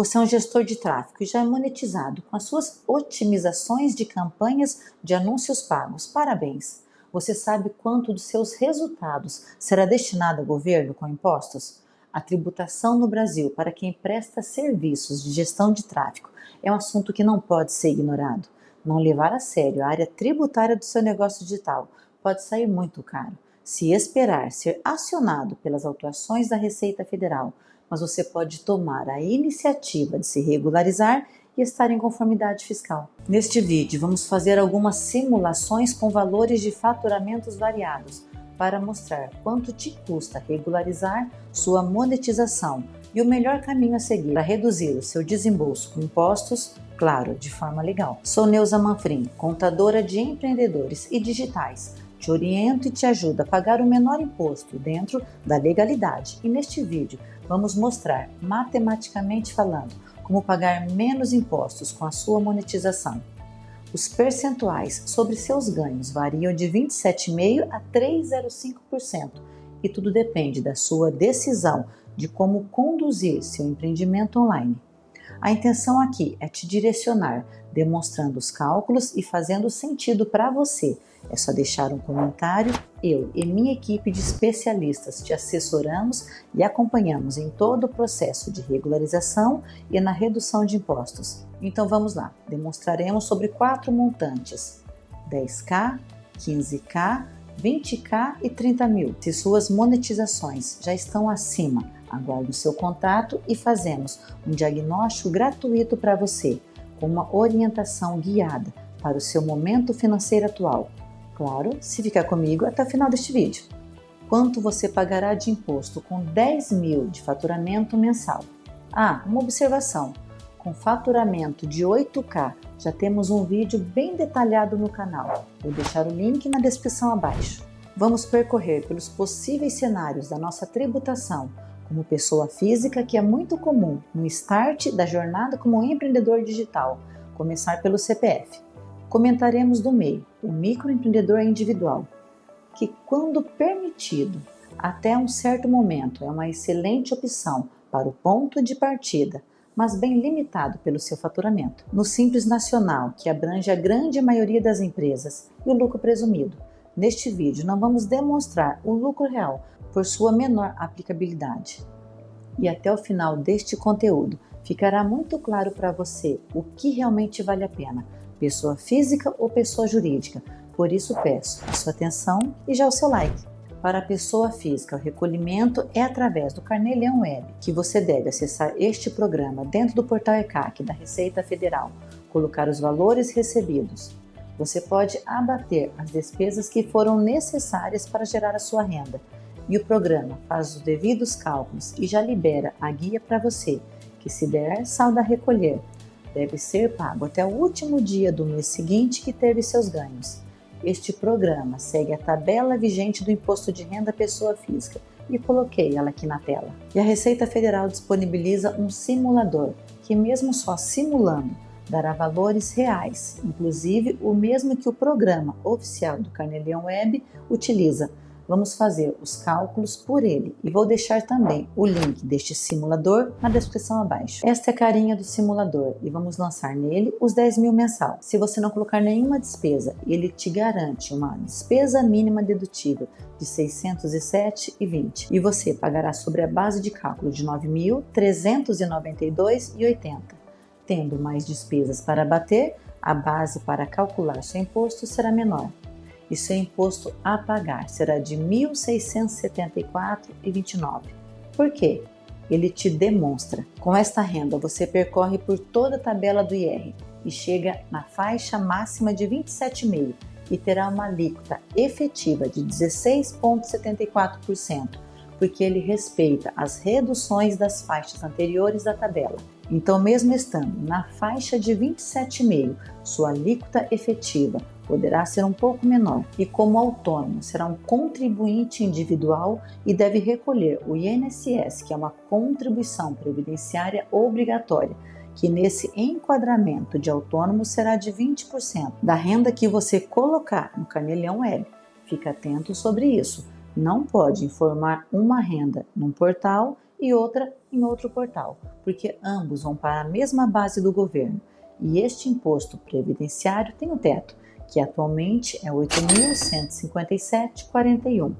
Você é um gestor de tráfego e já é monetizado com as suas otimizações de campanhas de anúncios pagos. Parabéns! Você sabe quanto dos seus resultados será destinado ao governo com impostos? A tributação no Brasil para quem presta serviços de gestão de tráfego é um assunto que não pode ser ignorado. Não levar a sério a área tributária do seu negócio digital pode sair muito caro. Se esperar ser acionado pelas autuações da Receita Federal, mas você pode tomar a iniciativa de se regularizar e estar em conformidade fiscal. Neste vídeo, vamos fazer algumas simulações com valores de faturamentos variados para mostrar quanto te custa regularizar sua monetização e o melhor caminho a seguir para reduzir o seu desembolso com impostos, claro, de forma legal. Sou Neuza Manfrim, contadora de empreendedores e digitais. Te oriento e te ajudo a pagar o menor imposto dentro da legalidade. E neste vídeo vamos mostrar, matematicamente falando, como pagar menos impostos com a sua monetização. Os percentuais sobre seus ganhos variam de 27,5% a 3,05% e tudo depende da sua decisão de como conduzir seu empreendimento online. A intenção aqui é te direcionar, demonstrando os cálculos e fazendo sentido para você. É só deixar um comentário, eu e minha equipe de especialistas te assessoramos e acompanhamos em todo o processo de regularização e na redução de impostos. Então vamos lá, demonstraremos sobre 4 montantes: 10K, 15K, 20K e 30 mil. Se suas monetizações já estão acima, aguarde o seu contato e fazemos um diagnóstico gratuito para você, com uma orientação guiada para o seu momento financeiro atual. Claro, se ficar comigo até o final deste vídeo. Quanto você pagará de imposto com 10 mil de faturamento mensal? Uma observação. Com faturamento de 8K, já temos um vídeo bem detalhado no canal. Vou deixar o link na descrição abaixo. Vamos percorrer pelos possíveis cenários da nossa tributação como pessoa física, que é muito comum no start da jornada como empreendedor digital, começar pelo CPF. Comentaremos do MEI, o microempreendedor individual, que, quando permitido, até um certo momento é uma excelente opção para o ponto de partida, mas bem limitado pelo seu faturamento. No Simples Nacional, que abrange a grande maioria das empresas, e o lucro presumido. Neste vídeo, não vamos demonstrar o lucro real por sua menor aplicabilidade. E até o final deste conteúdo, ficará muito claro para você o que realmente vale a pena, pessoa física ou pessoa jurídica. Por isso peço a sua atenção e já o seu like. Para a pessoa física, o recolhimento é através do Carnê-Leão Web, que você deve acessar este programa dentro do portal ECAC da Receita Federal, colocar os valores recebidos. Você pode abater as despesas que foram necessárias para gerar a sua renda, e o programa faz os devidos cálculos e já libera a guia para você, que se der saldo a recolher, deve ser pago até o último dia do mês seguinte que teve seus ganhos. Este programa segue a tabela vigente do Imposto de Renda Pessoa Física e coloquei ela aqui na tela. E a Receita Federal disponibiliza um simulador que, mesmo só simulando, dará valores reais, inclusive o mesmo que o programa oficial do Carnê-Leão Web utiliza. Vamos fazer os cálculos por ele e vou deixar também o link deste simulador na descrição abaixo. Esta é a carinha do simulador e vamos lançar nele os 10 mil mensal. Se você não colocar nenhuma despesa, ele te garante uma despesa mínima dedutível de R$ 607,20 e você pagará sobre a base de cálculo de R$ 9.392,80. Tendo mais despesas para abater, a base para calcular seu imposto será menor. E seu imposto a pagar será de R$ 1.674,29. Por quê? Ele te demonstra. Com esta renda, você percorre por toda a tabela do IR e chega na faixa máxima de 27,5% e terá uma alíquota efetiva de 16,74%, porque ele respeita as reduções das faixas anteriores da tabela. Então, mesmo estando na faixa de 27,5%, sua alíquota efetiva poderá ser um pouco menor e, como autônomo, será um contribuinte individual e deve recolher o INSS, que é uma contribuição previdenciária obrigatória, que nesse enquadramento de autônomo será de 20% da renda que você colocar no Carnê-Leão Web. Fica atento sobre isso. Não pode informar uma renda num portal e outra em outro portal, porque ambos vão para a mesma base do governo. E este imposto previdenciário tem um teto, que atualmente é R$ 8.157,41.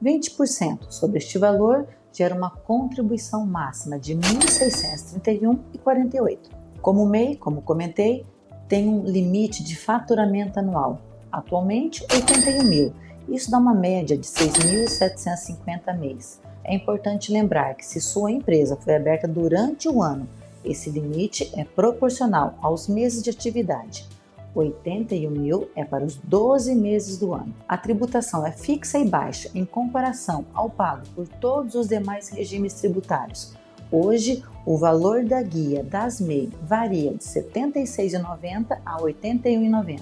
20% sobre este valor gera uma contribuição máxima de R$ 1.631,48. Como o MEI, como comentei, tem um limite de faturamento anual, atualmente R$ 81 mil. Isso dá uma média de R$ 6.750 mês. É importante lembrar que se sua empresa foi aberta durante o ano, esse limite é proporcional aos meses de atividade. 81 mil é para os 12 meses do ano. A tributação é fixa e baixa em comparação ao pago por todos os demais regimes tributários. Hoje, o valor da guia das MEI varia de R$ 76,90 a R$ 81,90.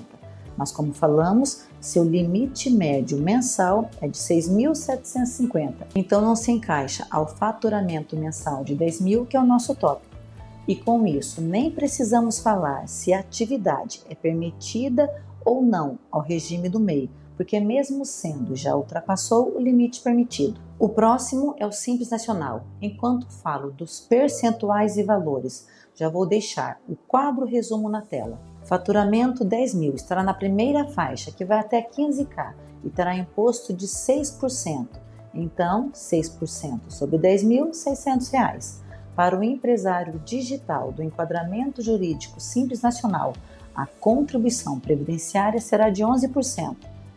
Mas como falamos, seu limite médio mensal é de R$ 6.750. Então não se encaixa ao faturamento mensal de 10 mil, que é o nosso tópico. E com isso, nem precisamos falar se a atividade é permitida ou não ao regime do MEI, porque mesmo sendo, já ultrapassou o limite permitido. O próximo é o Simples Nacional. Enquanto falo dos percentuais e valores, já vou deixar o quadro resumo na tela. Faturamento 10 mil estará na primeira faixa, que vai até 15K, e terá imposto de 6%. Então, 6% sobre 10 mil, R$ 600. Para o empresário digital do enquadramento jurídico Simples Nacional, a contribuição previdenciária será de 11%.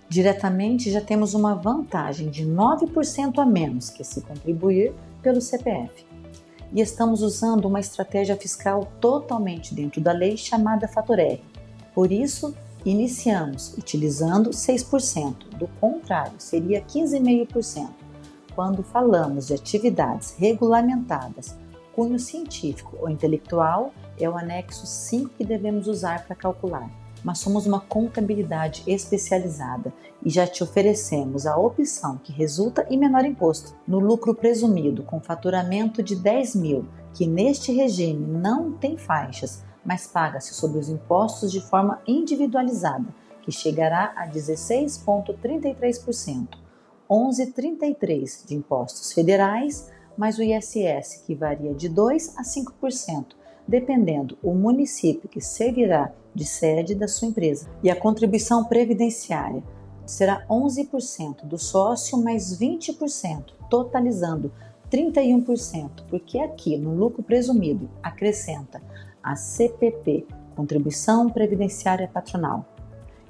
Diretamente já temos uma vantagem de 9% a menos que se contribuir pelo CPF. E estamos usando uma estratégia fiscal totalmente dentro da lei chamada Fator R. Por isso, iniciamos utilizando 6%, do contrário, seria 15,5%. Quando falamos de atividades regulamentadas, cunho científico ou intelectual, é o anexo 5 que devemos usar para calcular. Mas somos uma contabilidade especializada e já te oferecemos a opção que resulta em menor imposto. No lucro presumido com faturamento de 10 mil, que neste regime não tem faixas, mas paga-se sobre os impostos de forma individualizada, que chegará a 16,33%, 11,33% de impostos federais, mais o ISS, que varia de 2% a 5%, dependendo o município que servirá de sede da sua empresa. E a contribuição previdenciária será 11% do sócio mais 20%, totalizando 31%, porque aqui no lucro presumido acrescenta a CPP, Contribuição Previdenciária Patronal.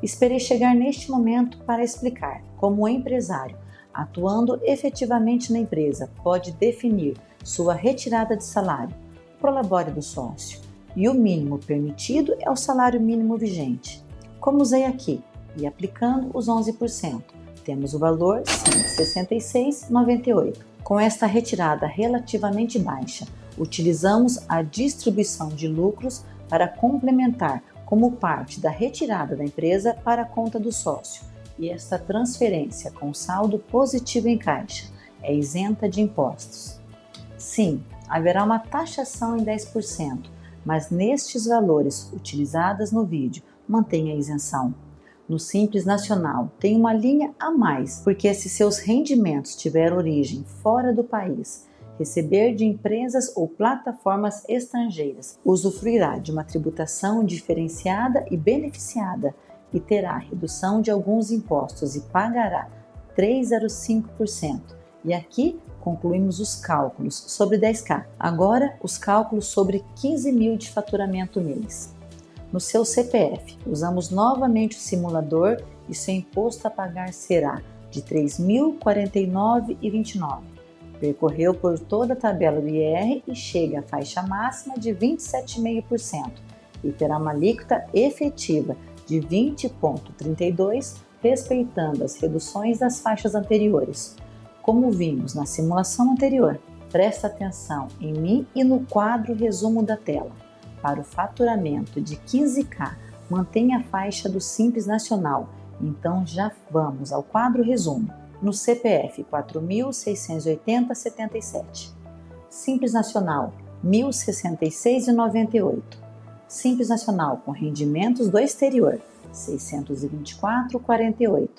Esperei chegar neste momento para explicar como o empresário, atuando efetivamente na empresa, pode definir sua retirada de salário, prolabore do sócio, e o mínimo permitido é o salário mínimo vigente. Como usei aqui, e aplicando os 11%, temos o valor R$ 166,98. Com esta retirada relativamente baixa, utilizamos a distribuição de lucros para complementar como parte da retirada da empresa para a conta do sócio, e esta transferência com saldo positivo em caixa é isenta de impostos. Sim, haverá uma taxação em 10%, mas nestes valores utilizados no vídeo, mantenha a isenção. No Simples Nacional tem uma linha a mais, porque se seus rendimentos tiverem origem fora do país, receber de empresas ou plataformas estrangeiras, usufruirá de uma tributação diferenciada e beneficiada, e terá redução de alguns impostos e pagará 3,05%. E aqui concluímos os cálculos sobre 10K. Agora, os cálculos sobre 15 mil de faturamento mês. No seu CPF, usamos novamente o simulador e seu imposto a pagar será de R$ 3.049,29. Percorreu por toda a tabela do IR e chega à faixa máxima de 27,5% e terá uma alíquota efetiva de 20,32%, respeitando as reduções das faixas anteriores. Como vimos na simulação anterior, presta atenção em mim e no quadro resumo da tela. Para o faturamento de 15K, mantenha a faixa do Simples Nacional. Então já vamos ao quadro resumo. No CPF 4.680,77. Simples Nacional 1.066,98. Simples Nacional com rendimentos do exterior, 624,48.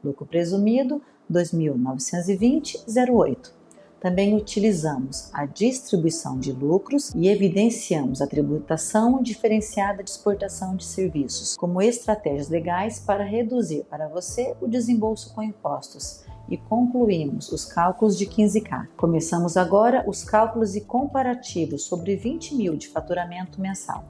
Lucro presumido, 2.920,08. Também utilizamos a distribuição de lucros e evidenciamos a tributação diferenciada de exportação de serviços como estratégias legais para reduzir para você o desembolso com impostos. E concluímos os cálculos de 15K. Começamos agora os cálculos e comparativos sobre 20 mil de faturamento mensal.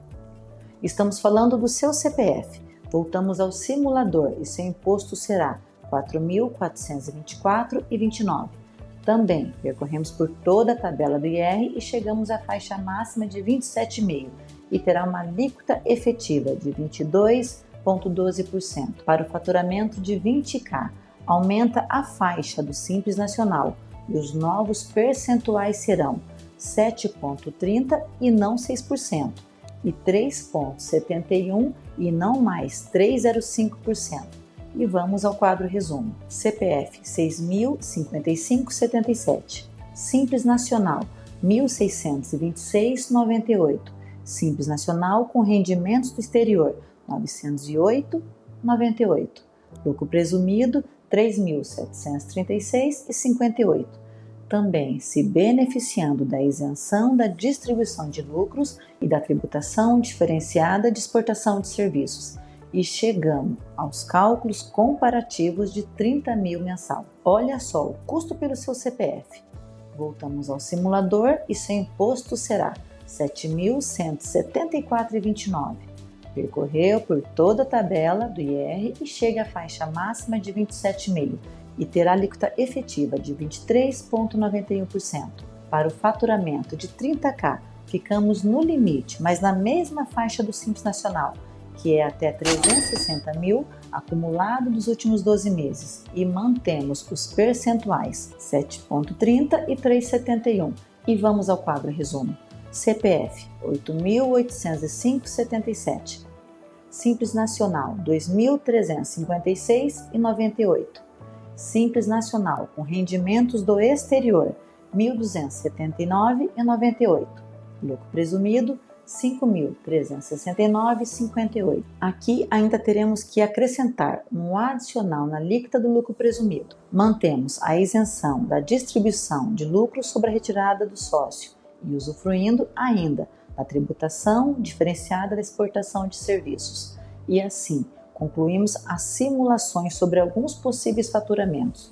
Estamos falando do seu CPF. Voltamos ao simulador e seu imposto será R$ 4.424,29. Também percorremos por toda a tabela do IR e chegamos à faixa máxima de 27,5% e terá uma alíquota efetiva de 22,12%. Para o faturamento de 20K, aumenta a faixa do Simples Nacional e os novos percentuais serão 7,30% e não 6%, e 3,71% e não mais 3,05%. E vamos ao quadro resumo. CPF 6.055,77, Simples Nacional 1.626,98, Simples Nacional com rendimentos do exterior 908,98, lucro presumido 3.736,58. Também se beneficiando da isenção da distribuição de lucros e da tributação diferenciada de exportação de serviços. E chegamos aos cálculos comparativos de 30 mil mensal. Olha só o custo pelo seu CPF. Voltamos ao simulador e seu imposto será R$ 7.174,29. Percorreu por toda a tabela do IR e chega à faixa máxima de 27,5% e terá alíquota efetiva de 23,91%. Para o faturamento de 30K, ficamos no limite, mas na mesma faixa do Simples Nacional, que é até 360 mil acumulado dos últimos 12 meses, e mantemos os percentuais 7,30% e 3,71%. E vamos ao quadro resumo. CPF 8.805,77, Simples Nacional 2.356,98, Simples Nacional com rendimentos do exterior 1.279,98, lucro presumido 5.369,58. Aqui ainda teremos que acrescentar um adicional na alíquota do lucro presumido. Mantemos a isenção da distribuição de lucro sobre a retirada do sócio e usufruindo ainda da tributação diferenciada da exportação de serviços. E assim, concluímos as simulações sobre alguns possíveis faturamentos.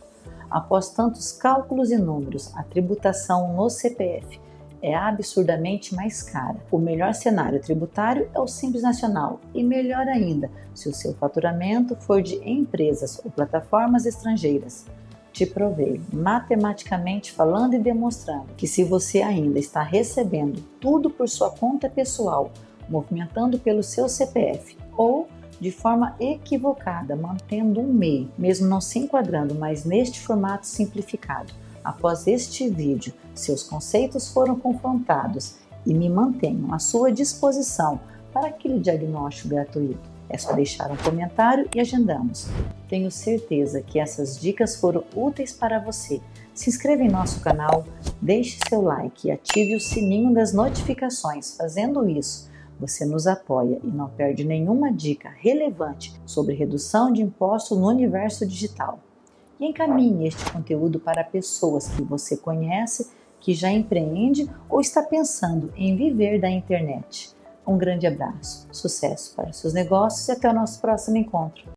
Após tantos cálculos e números, a tributação no CPF é absurdamente mais cara. O melhor cenário tributário é o Simples Nacional e melhor ainda se o seu faturamento for de empresas ou plataformas estrangeiras. Te provei, matematicamente falando e demonstrando, que se você ainda está recebendo tudo por sua conta pessoal, movimentando pelo seu CPF ou de forma equivocada, mantendo um MEI, mesmo não se enquadrando mais neste formato simplificado, após este vídeo, seus conceitos foram confrontados e me mantenho à sua disposição para aquele diagnóstico gratuito. É só deixar um comentário e agendamos. Tenho certeza que essas dicas foram úteis para você. Se inscreva em nosso canal, deixe seu like e ative o sininho das notificações. Fazendo isso, você nos apoia e não perde nenhuma dica relevante sobre redução de impostos no universo digital. E encaminhe este conteúdo para pessoas que você conhece, que já empreende ou está pensando em viver da internet. Um grande abraço, sucesso para seus negócios e até o nosso próximo encontro.